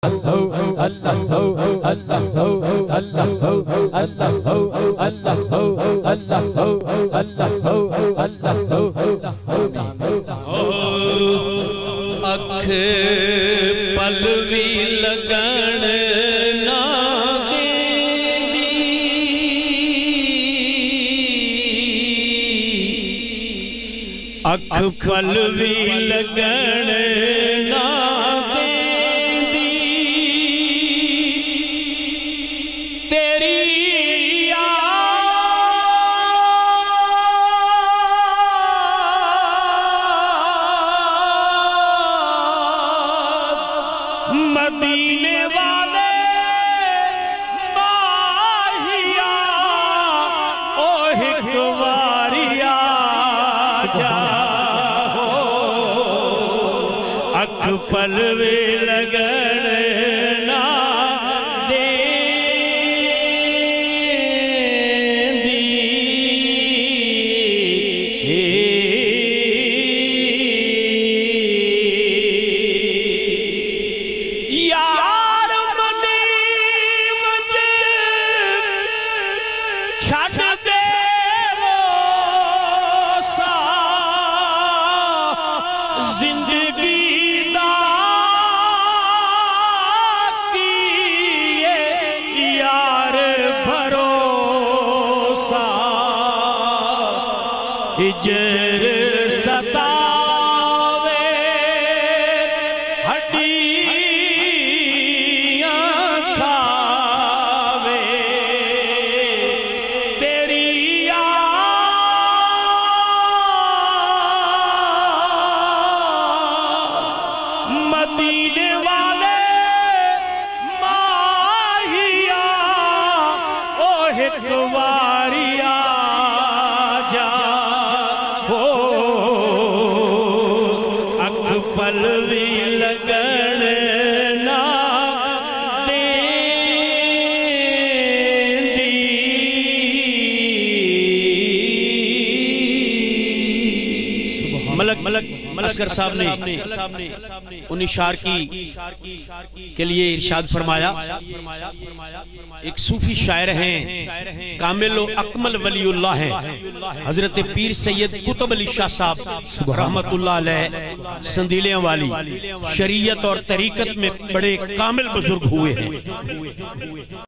अख पलवी लगन ना देंदी, अख पलवी लगन ना देंदी, तेरी मदीने वाले माहिया ओ एक वारिया जा हो, अख पलवे लगन ना देंदी, यार मनी मुझे छड़ दे रोसा, जिंदगी दा कीए यार भरोसा, हिजर सतावे हड्डियां खावे, तेरी मदीने वाले माहिया ओ एक वारिया जा हो, अख पलवी लगन ना देंदी। मलक असगर साहब ने उन इशार के लिए इरशाद फरमाया। एक सूफी शायर हैं, कामिल अकमल वलीउल्लाह हैं, हजरत पीर सैयद कुतुब अली शाह साहब रहमतुल्लाह अलैह, संदीलियां वाली, शरीयत और तरीकत में बड़े कामिल बुजुर्ग हुए हैं।